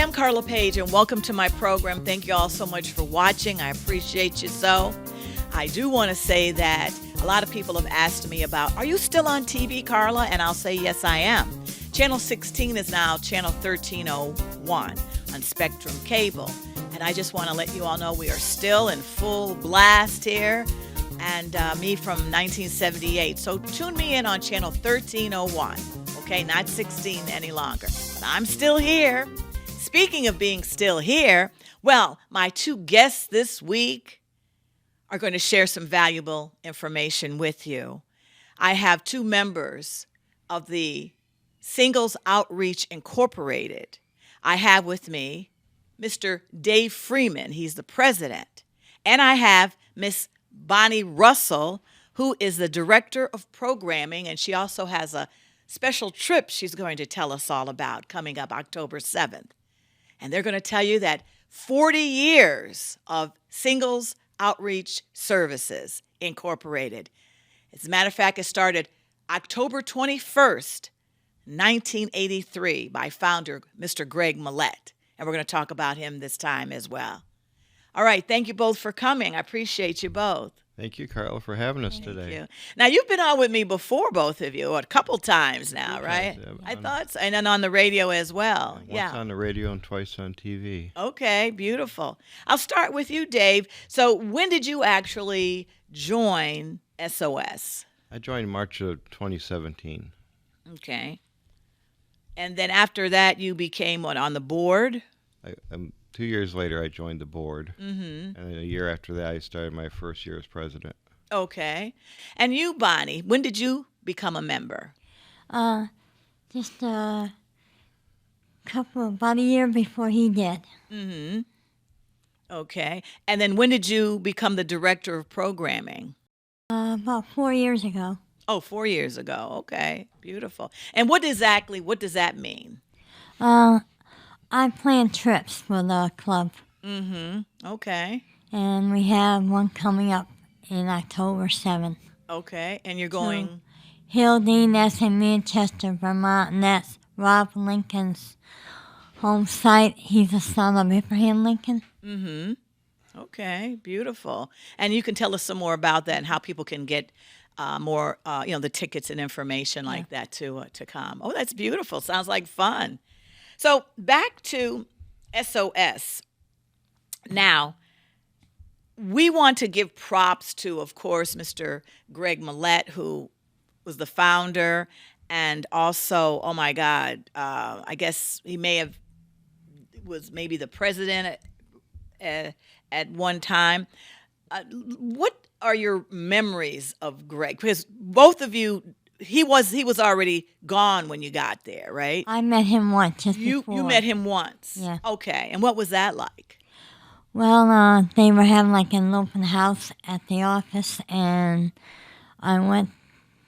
am Carla Page, and welcome to my program. Thank you all so much for watching. I appreciate you so. I do want to say that a lot of people have asked me about, are you still on TV, Carla? And I'll say, yes, I am. Channel 16 is now Channel 1301 on Spectrum Cable. And I just want to let you all know we are still in full blast here. And me from 1978. So tune me in on Channel 1301. Okay, not 16 any longer. But I'm still here. Speaking of being still here, well, my two guests this week are going to share some valuable information with you. I have two members of the Singles Outreach Incorporated. I have with me Mr. Dave Freeman. He's the president. And I have Miss Bonnie Russell, who is the director of programming, and she also has a special trip she's going to tell us all about coming up October 7th. And they're going to tell you that 40 years of Singles Outreach Services Incorporated. As a matter of fact, it started October 21st, 1983 by founder Mr. Greg Millett. And we're going to talk about him this time as well. All right, thank you both for coming. I appreciate you both. Thank you, Carla, for having us today. Thank you. Now, you've been on with me before, both of you, a couple times now, right? Yeah, I thought so. And then on the radio as well. Once on the radio and twice on TV. Okay, beautiful. I'll start with you, Dave. So when did you actually join SOS? I joined March of 2017. Okay. And then after that, you became what, on the board? 2 years later, I joined the board. Mm-hmm. And then a year after that, I started my first year as president. Okay. And you, Bonnie, when did you become a member? Just about a year before he did. Mm-hmm. Okay. And then when did you become the director of programming? About 4 years ago. Oh, 4 years ago. Okay. Beautiful. And what does that mean? I plan trips for the club. Mm-hmm. Okay. And we have one coming up in October 7th. Okay. And you're going? So, Hildene, that's in Manchester, Vermont, and that's Rob Lincoln's home site. He's the son of Abraham Lincoln. Mm-hmm. Okay. Beautiful. And you can tell us some more about that and how people can get more, the tickets and information like that to come. Oh, that's beautiful. Sounds like fun. So back to SOS. Now, we want to give props to, of course, Mr. Greg Millett, who was the founder, and also, oh my God, I guess he was maybe the president at one time. What are your memories of Greg? Because both of you, he was already gone when you got there, right? I met him once just before. You met him once? Yeah. Okay. And what was that like? Well, they were having like an open house at the office, and I went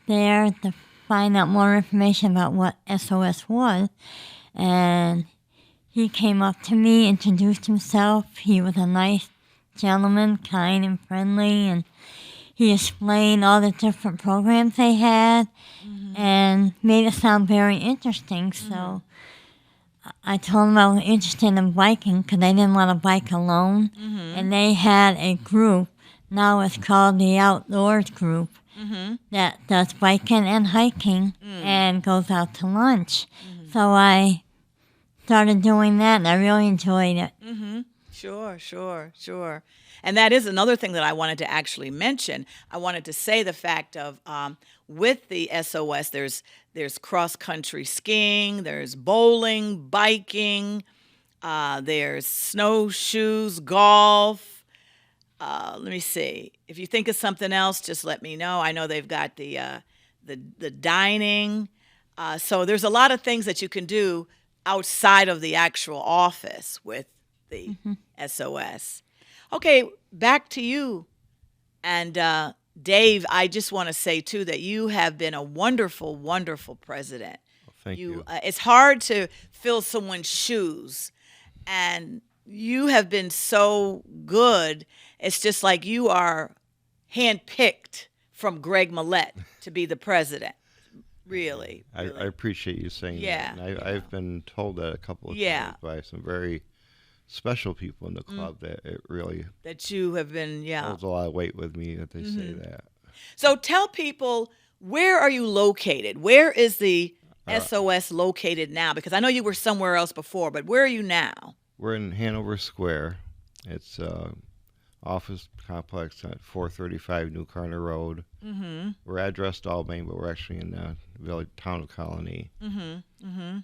there to find out more information about what SOS was, and he came up to me, introduced himself. He was a nice gentleman, kind and friendly, and he explained all the different programs they had and made it sound very interesting. So I told him I was interested in biking because I didn't want to bike alone. And they had a group, now it's called the Outdoors Group, that does biking and hiking and goes out to lunch. So I started doing that, and I really enjoyed it. Sure. And that is another thing that I wanted to actually mention. I wanted to say the fact of with the SOS, there's cross-country skiing, there's bowling, biking, there's snowshoes, golf. Let me see. If you think of something else, just let me know. I know they've got the dining. So there's a lot of things that you can do outside of the actual office with the SOS. Okay, back to you. And Dave, I just want to say, too, that you have been a wonderful, wonderful president. Well, thank you. It's hard to fill someone's shoes, and you have been so good. It's just like you are handpicked from Greg Millett to be the president. Really, I really. appreciate you saying Yeah, that. And yeah. I've been told that a couple of Yeah. times by some very special people in the club that it really That you have been, yeah. holds a lot of weight with me that they say Mm-hmm. that. So tell people, where are you located? Where is the Uh, SOS located now? Because I know you were somewhere else before, but where are you now? we're in Hanover Square. It's office complex at 435 New Carter Road. Mm-hmm. We're addressed Albany, but we're actually in the village town of Colony. Mm-hmm. Mm-hmm.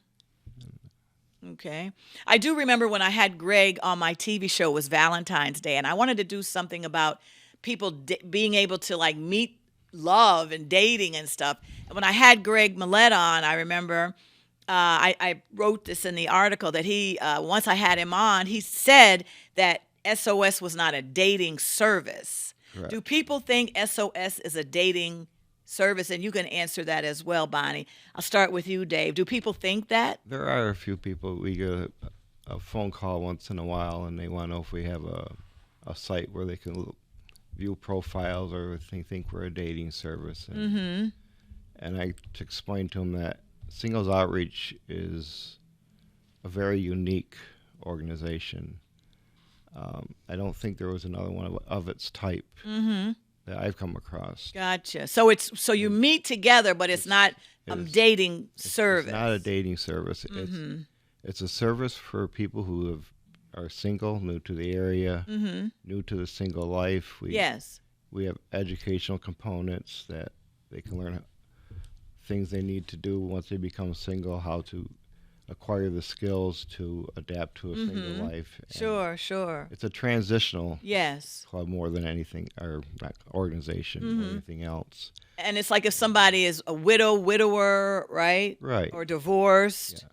Okay. I do remember when I had Greg on my TV show, it was Valentine's Day, and I wanted to do something about people being able to like meet love and dating and stuff. And when I had Greg Millette on, I remember I wrote this in the article that he, once I had him on, he said that SOS was not a dating service. Correct. Do people think SOS is a dating service? And you can answer that as well, Bonnie. I'll start with you, Dave. Do people think that? There are a few people. We get a phone call once in a while, and they want to know if we have a site where they can view profiles or if they think we're a dating service. Mm-hmm. And I to explain to them that Singles Outreach is a very unique organization. I don't think there was another one of its type Mm-hmm. that I've come across. Gotcha. So you meet together, but it's not it's- dating service. It's not a dating service. Mm-hmm. It's a service for people who are single, new to the area, Mm-hmm. new to the single life. Yes. We have educational components that they can learn things they need to do once they become single, how to acquire the skills to adapt to a single life. And Sure. it's a transitional Yes. club more than anything, or not organization or anything else. And it's like if somebody is a widower, right? Right. Or divorced Yeah.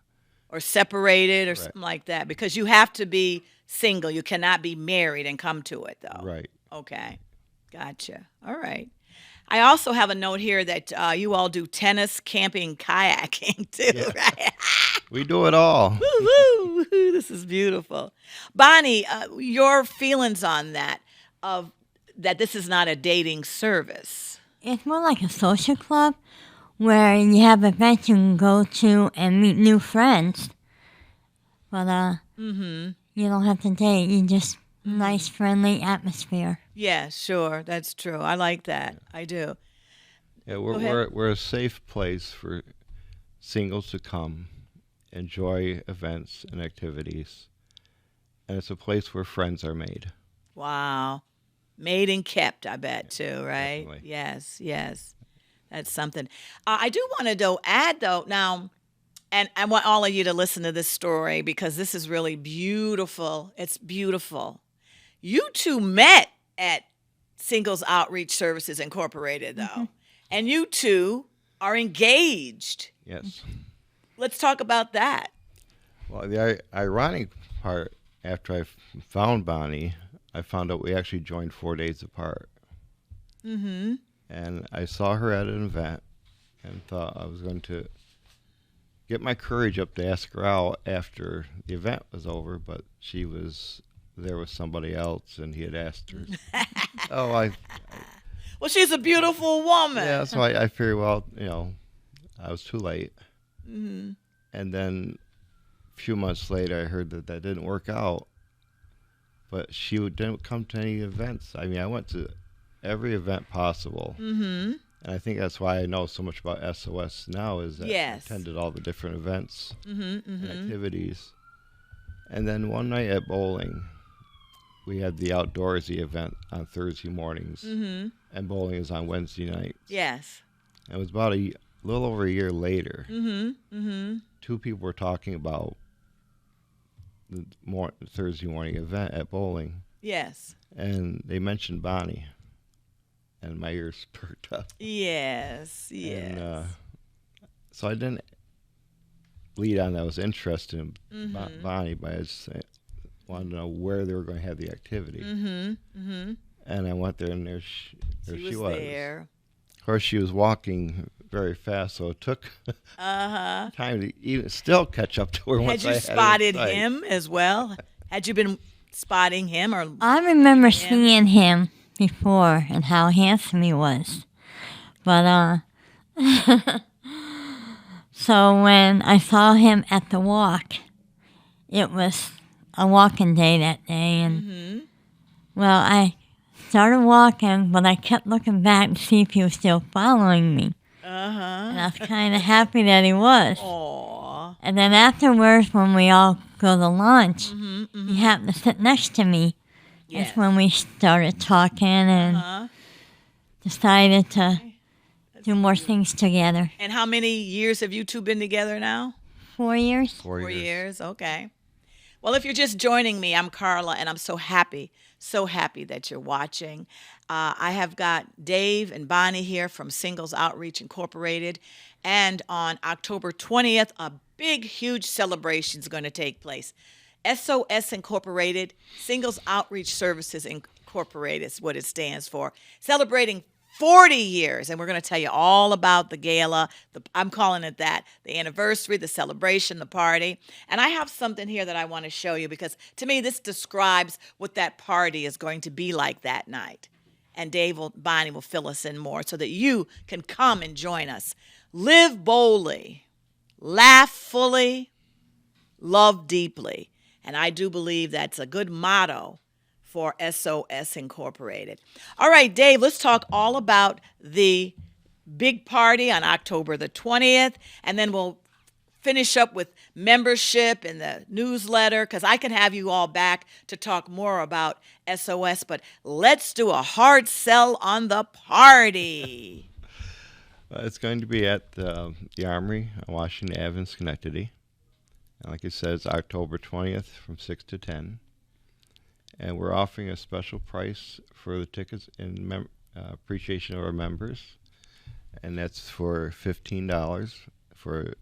or separated or Right. something like that. Because you have to be single. You cannot be married and come to it, though. Right. Okay. Gotcha. All right. I also have a note here that you all do tennis, camping, kayaking, too, Yeah. right? We do it all. Woo-hoo, woo-hoo, this is beautiful. Bonnie, your feelings on that, of that this is not a dating service. It's more like a social club where you have events you can go to and meet new friends. But you don't have to date. You just nice, friendly atmosphere. Yeah, sure. That's true. I like that. I do. Yeah, Go ahead. we're a safe place for singles to come, enjoy events and activities, and it's a place where friends are made. Wow. Made and kept, I bet, too, right? Definitely. Yes. That's something. I do want to add, though, now, and I want all of you to listen to this story because this is really beautiful. It's beautiful. You two met at Singles Outreach Services Incorporated, though, and you two are engaged. Yes. Let's talk about that. Well, the ironic part, after I found Bonnie, I found out we actually joined 4 days apart. Mm-hmm. And I saw her at an event and thought I was going to get my courage up to ask her out after the event was over, but she was there with somebody else, and he had asked her. Well, she's a beautiful woman. Yeah, so I figured, well, I was too late. Mm-hmm. And then a few months later, I heard that didn't work out. But she didn't come to any events. I mean, I went to every event possible. Mm-hmm. And I think that's why I know so much about SOS now, is that Yes. I attended all the different events Mm-hmm. and Mm-hmm. activities. And then one night at bowling, we had the outdoorsy event on Thursday mornings, Mm-hmm. and bowling is on Wednesday nights. Yes. And it was about a little over a year later, Mm-hmm. Mm-hmm. two people were talking about the Thursday morning event at bowling, Yes. and they mentioned Bonnie, and my ears perked up. Yes. Yes. And so I didn't lead on that I was interested in Mm-hmm. Bonnie, but I just wanted to know where they were going to have the activity. Mm-hmm. Mm-hmm. And I went there, and there she was. there. Of course, she was walking very fast, so it took Uh-huh. time to even still catch up to her. Had once you I had her in spotted sight. him as well? Had you been spotting him or I remember seeing him before and how handsome he was. But So when I saw him at the walk, it was a walking day that day, and well, I started walking, but I kept looking back to see if he was still following me. And I was kind of happy that he was. Aw. And then afterwards, when we all go to lunch, he happened to sit next to me. Yes. That's when we started talking and decided to do more things together. And how many years have you two been together now? 4 years. 4 years. Okay. Well, if you're just joining me, I'm Carla, and I'm so happy that you're watching. I have got Dave and Bonnie here from Singles Outreach Incorporated, and on October 20th, a big, huge celebration is going to take place. SOS Incorporated, Singles Outreach Services Incorporated is what it stands for, celebrating 40 years, and we're going to tell you all about the gala. I'm calling it that, the anniversary, the celebration, the party. And I have something here that I want to show you because to me this describes what that party is going to be like that night. And Bonnie will fill us in more so that you can come and join us. Live boldly, laugh fully, love deeply. And I do believe that's a good motto for SOS Incorporated. All right, Dave, let's talk all about the big party on October the 20th, and then we'll finish up with membership and the newsletter, because I can have you all back to talk more about SOS, but let's do a hard sell on the party. It's going to be at the Armory on Washington Ave in Schenectady. And like it says, October 20th from 6 to 10. And we're offering a special price for the tickets in appreciation of our members. And that's for $15 for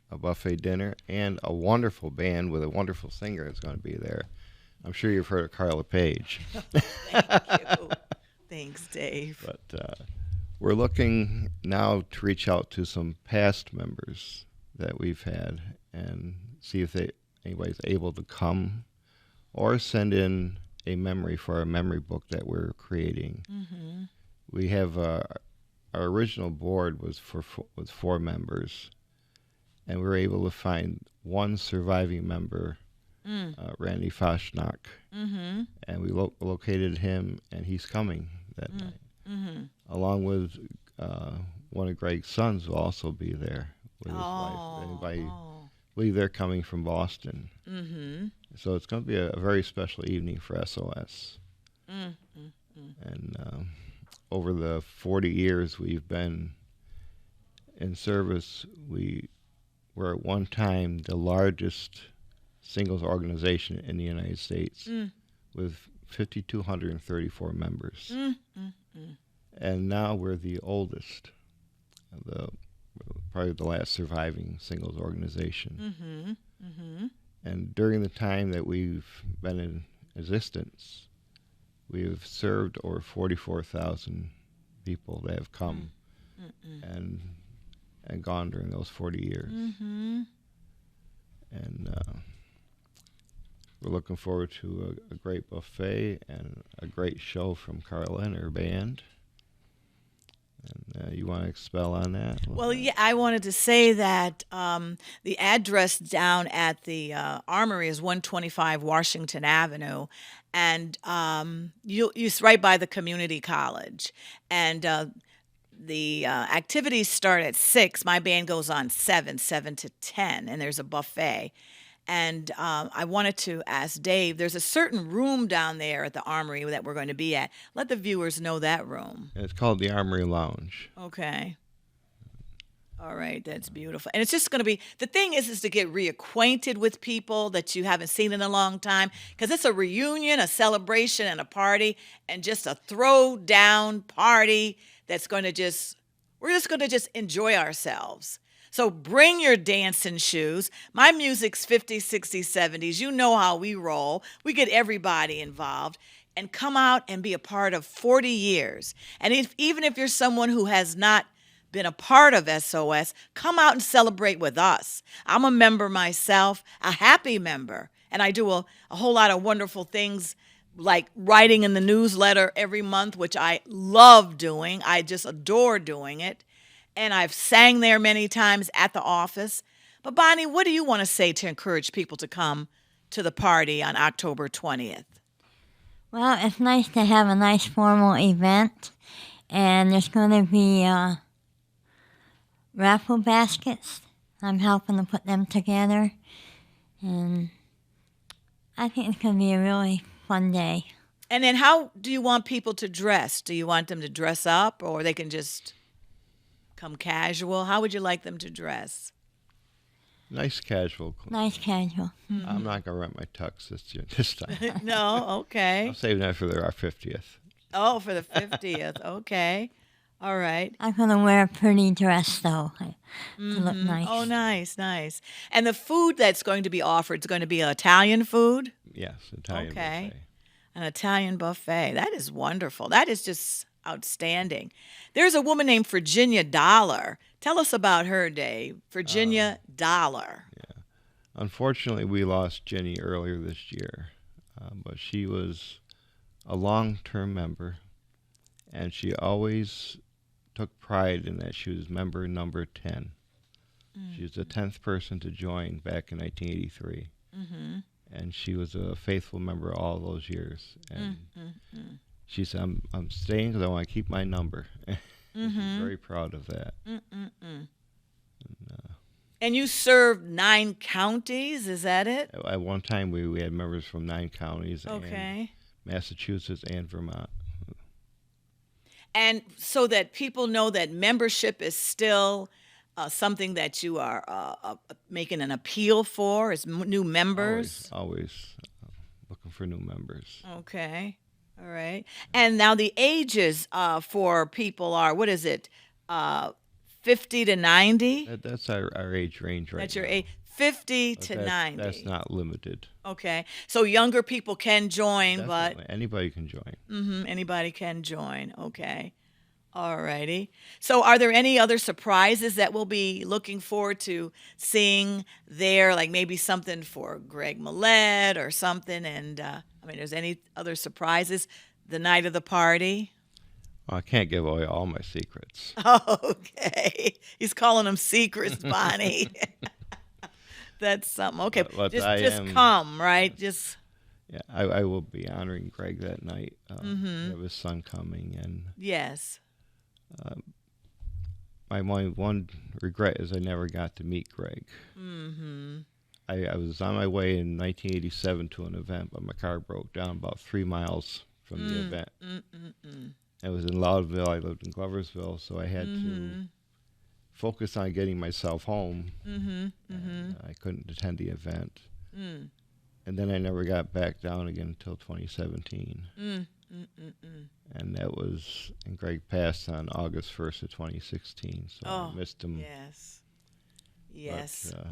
a buffet dinner and a wonderful band with a wonderful singer that's going to be there. I'm sure you've heard of Carla Page. Thank you. Thanks, Dave. But we're looking now to reach out to some past members that we've had and see if anybody's able to come or send in a memory for our memory book that we're creating. Mm-hmm. We have our original board was with 4 members, and we were able to find one surviving member, Randy Foshnock, and we located him, and he's coming that night, along with one of Greg's sons will also be there with his wife. Anybody? I believe they're coming from Boston. So it's going to be a very special evening for SOS. And over the 40 years we've been in service, we were at one time the largest singles organization in the United States with 5,234 members. And now we're the oldest, probably the last surviving singles organization. And during the time that we've been in existence, we have served over 44,000 people that have come and gone during those 40 years. And we're looking forward to a great buffet and a great show from Carla and her band. And you want to expel on that? Well, yeah, I wanted to say that the address down at the Armory is 125 Washington Avenue, and it's right by the community college. And the activities start at 6. My band goes on 7 to 10, and there's a buffet. And I wanted to ask Dave, there's a certain room down there at the Armory that we're going to be at. Let the viewers know that room. It's called the Armory Lounge. Okay. All right, that's beautiful. And it's just going to be, the thing is to get reacquainted with people that you haven't seen in a long time, because it's a reunion, a celebration, and a party, and just a throw-down party that's going to we're just going to just enjoy ourselves. So bring your dancing shoes. My music's 50s, 60s, 70s. You know how we roll. We get everybody involved. And come out and be a part of 40 years. And even if you're someone who has not been a part of SOS, come out and celebrate with us. I'm a member myself, a happy member. And I do a whole lot of wonderful things like writing in the newsletter every month, which I love doing. I just adore doing it. and I've sang there many times at the office. But Bonnie, what do you want to say to encourage people to come to the party on October 20th? Well, it's nice to have a nice formal event, and there's going to be raffle baskets. I'm helping to put them together, and I think it's going to be a really fun day. And then how do you want people to dress? Do you want them to dress up or they can just come casual? How would you like them to dress? Nice casual clothes. Nice casual. I'm not gonna rent my tux this time. No, okay. I'm saving that for our 50th. Oh, for the 50th. Okay. All right. I'm going to wear a pretty dress, though, to look nice. Oh, nice, nice. And the food that's going to be offered is going to be Italian food? Yes, Italian Okay. buffet. An Italian buffet. That is wonderful. That is just outstanding. There's a woman named Virginia Dollar. Tell us about her, Dave. Virginia Dollar. Unfortunately, we lost Jenny earlier this year, but she was a long-term member, and she always took pride in that she was member number 10. She was the 10th person to join back in 1983. And she was a faithful member all those years. And she said, I'm staying because I want to keep my number. And she's very proud of that. And you served 9 counties, is that it? At one time, we had members from 9 counties, and Okay. Massachusetts and Vermont. And so that people know that membership is still something that you are making an appeal for, is new members. Always looking for new members. Okay. All right. And now the ages for people are, what is it, 50 to 90? That's our age range right That's now. your age, 50 But to that's, 90. That's not limited. Okay. So younger people can join, Definitely. Anybody can join. but anybody can join. Okay. All righty. So are there any other surprises that we'll be looking forward to seeing there, like maybe something for Greg Millett or something? And there's any other surprises the night of the party? Well, I can't give away all my secrets. Okay. He's calling them secrets, Bonnie. That's something. Okay. But just come, right? Just Yeah, I will be honoring Greg that night. We have his son coming, and yes. my one regret is I never got to meet Greg. I was on my way in 1987 to an event, but my car broke down about 3 miles from the event. It was in Loudonville. I lived in Gloversville, so I had to focus on getting myself home. And I couldn't attend the event. And then I never got back down again until 2017. And Greg passed on August 1st of 2016, so I missed him. Yes. Yes. But,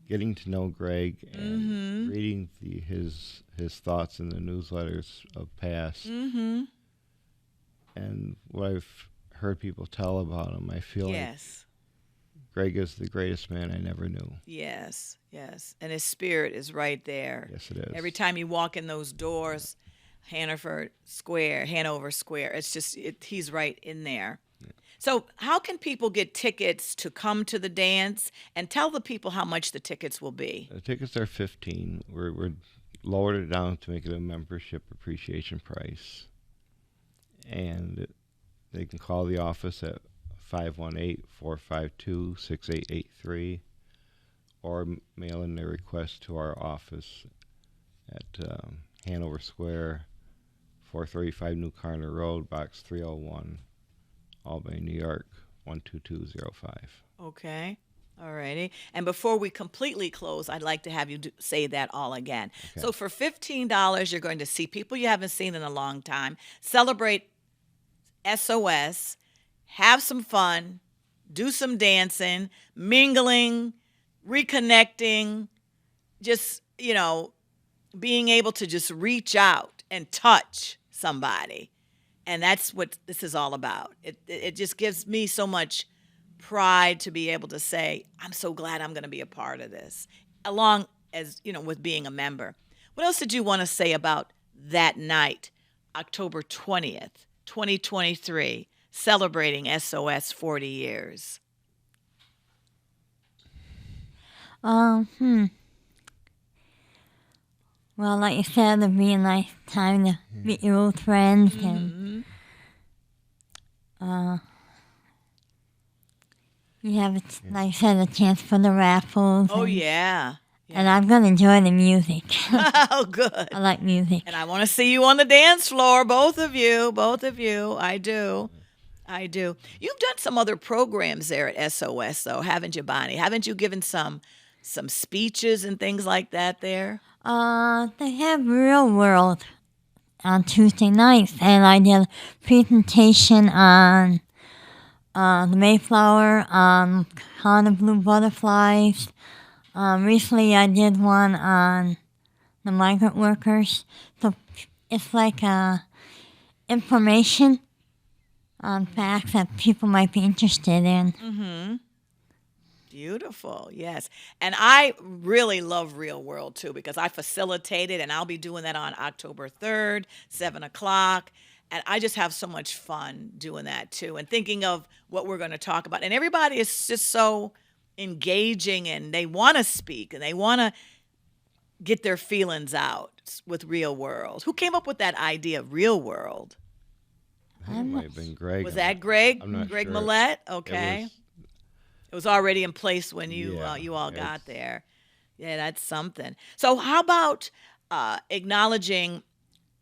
getting to know Greg and reading his thoughts in the newsletters of past, and what I've heard people tell about him, I feel like Greg is the greatest man I never knew. Yes. Yes. And his spirit is right there. Yes, it is. Every time you walk in those doors, Hanover Square, it's just, he's right in there. So how can people get tickets to come to the dance? And tell the people how much the tickets will be. The tickets are $15. We're lowered it down to make it a membership appreciation price. And they can call the office at 518-452-6883 or mail in their request to our office at Hanover Square, 435 New Carner Road, Box 301, Albany, New York, 12205. Okay. All righty. And before we completely close, I'd like to have you say that all again. Okay. So for $15, you're going to see people you haven't seen in a long time, celebrate SOS, have some fun, do some dancing, mingling, reconnecting, just, being able to just reach out and touch somebody. And that's what this is all about. It just gives me so much pride to be able to say, I'm so glad I'm going to be a part of this, along as, with being a member. What else did you want to say about that night, October 20th, 2023, celebrating SOS 40 years? Hmm. Well, like you said, it'd be a nice time to meet your old friends and you have, like I said, a chance for the raffles. Oh, and, yeah. And I'm going to enjoy the music. Oh, good. I like music. And I want to see you on the dance floor, both of you. Both of you. I do. I do. You've done some other programs there at SOS, though, haven't you, Bonnie? Haven't you given some speeches and things like that there? They have Real World on Tuesday nights, and I did a presentation on the Mayflower, on the blue butterflies. Recently, I did one on the migrant workers. So it's like information on facts that people might be interested in. Mm-hmm. Beautiful, yes. And I really love Real World, too, because I facilitated, and I'll be doing that on October 3rd, 7 o'clock. And I just have so much fun doing that, too, and thinking of what we're going to talk about. And everybody is just so engaging, and they want to speak, and they want to get their feelings out with Real World. Who came up with that idea of Real World? I think it might have been Greg. Was that Greg? I'm not Greg sure. Millette? Okay. It was already in place when you all Yeah, got there. Yeah, that's something. So how about acknowledging,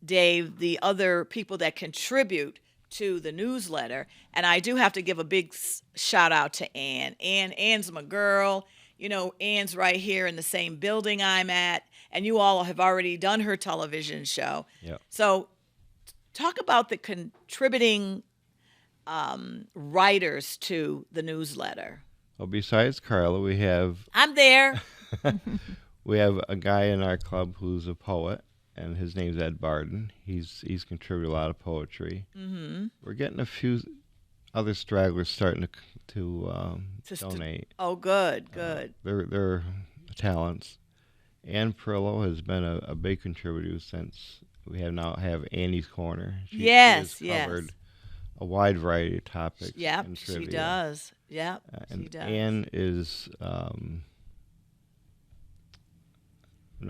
Dave, the other people that contribute to the newsletter? And I do have to give a big shout out to Ann. Ann's my girl. You know, Ann's right here in the same building I'm at, and you all have already done her television show. Yep. So talk about the contributing writers to the newsletter. Well, besides Carla, we have I'm there. we have a guy in our club who's a poet, and his name's Ed Barden. He's contributed a lot of poetry. Mm-hmm. We're getting a few other stragglers starting to donate. Oh, good. They're talents. Ann Perillo has been a big contributor since we have Annie's Corner. She has covered a wide variety of topics. Yep, and trivia. she does. Yep, and she does. Ann is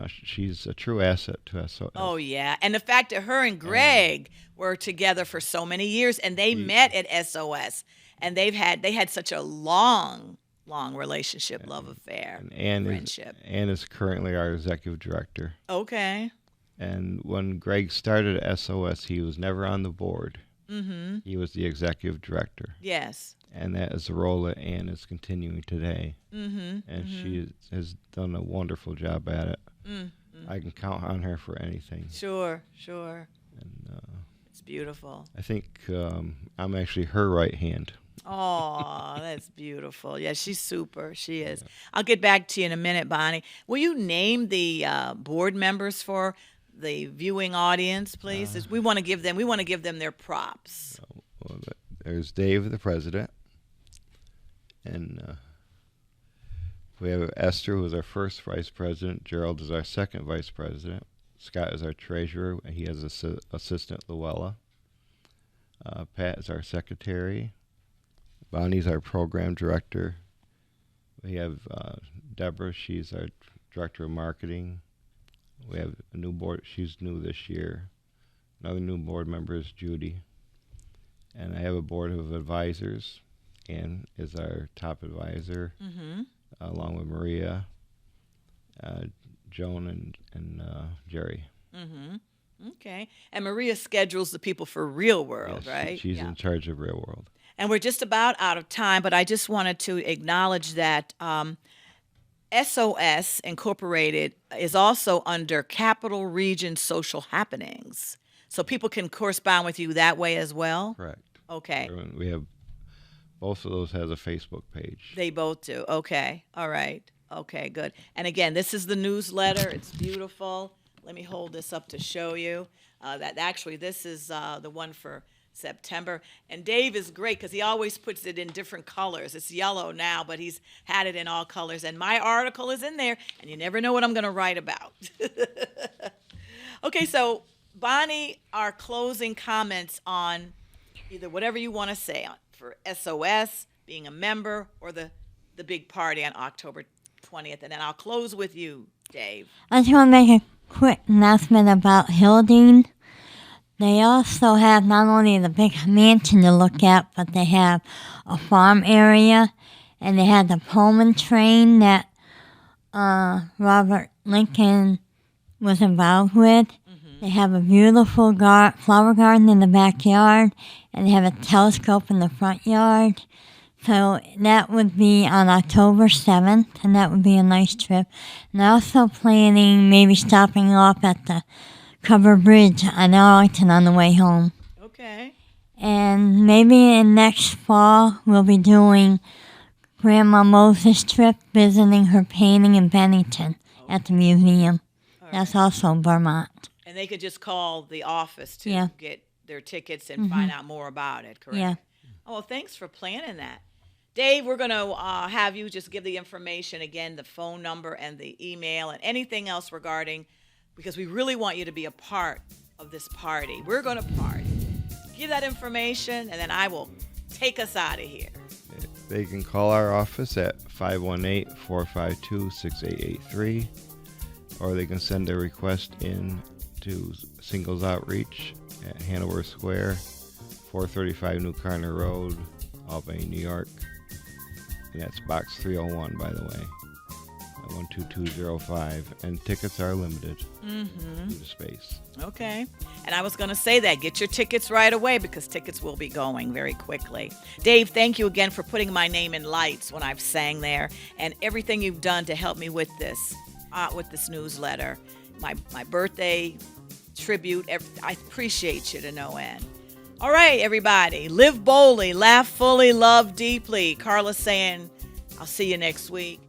she's a true asset to us. Oh yeah, and the fact that her and Greg were together for so many years, and they met at SOS, and they had such a long relationship, love affair, and friendship. Ann is currently our executive director. Okay. And when Greg started at SOS, he was never on the board. Mm-hmm. He was the executive director. Yes. And that is the role that Ann is continuing today. Mm-hmm. And she has done a wonderful job at it. Mm-hmm. I can count on her for anything. Sure. And it's beautiful. I think I'm actually her right hand. Oh, that's beautiful. Yeah, she's super. She is. Yeah. I'll get back to you in a minute, Bonnie. Will you name the board members for the viewing audience, please? We want to give them their props. Well, there's Dave, the president, and we have Esther, who is our first vice president. Gerald is our second vice president. Scott is our treasurer. He has assistant Luella. Pat is our secretary. Bonnie's our program director. We have Deborah. She's our director of marketing. We have a new board. She's new this year. Another new board member is Judy. And I have a board of advisors. Ann is our top advisor, along with Maria, Joan, and Jerry. Mm-hmm. Okay. And Maria schedules the people for Real World, yes, right? She's in charge of Real World. And we're just about out of time, but I just wanted to acknowledge that SOS Incorporated is also under Capital Region Social Happenings. So people can correspond with you that way as well? Correct. Okay. We have, both of those has a Facebook page. They both do. Okay. All right. Okay, good. And again, this is the newsletter. It's beautiful. Let me hold this up to show you. This is the one for September. And Dave is great because he always puts it in different colors. It's yellow now, but he's had it in all colors. And my article is in there, and you never know what I'm going to write about. Okay, so Bonnie, our closing comments on, Either whatever you want to say for SOS, being a member, or the big party on October 20th. And then I'll close with you, Dave. I just want to make a quick announcement about Hilding. They also have not only the big mansion to look at, but they have a farm area, and they have the Pullman train that Robert Lincoln was involved with. They have a beautiful flower garden in the backyard, and they have a telescope in the front yard. So that would be on October 7th, and that would be a nice trip. And also planning maybe stopping off at the Covered Bridge on Arlington on the way home. Okay. And maybe in next fall, we'll be doing Grandma Moses' trip, visiting her painting in Bennington at the museum. That's also Vermont. And they could just call the office to Yeah. get their tickets and find out more about it, correct? Yeah. Oh, well, thanks for planning that. Dave, we're going to have you just give the information again, the phone number and the email and anything else regarding, because we really want you to be a part of this party. We're going to party. Give that information, and then I will take us out of here. They can call our office at 518-452-6883, or they can send a request in to Singles Outreach at Hanover Square, 435 New Carner Road, Albany, New York. And that's box 301, by the way, 12205. And tickets are limited to the space. Okay. And I was going to say that. Get your tickets right away, because tickets will be going very quickly. Dave, thank you again for putting my name in lights when I've sang there, and everything you've done to help me with this newsletter. My birthday tribute. I appreciate you to no end. All right, everybody. Live boldly, laugh fully, love deeply. Carla's saying, I'll see you next week.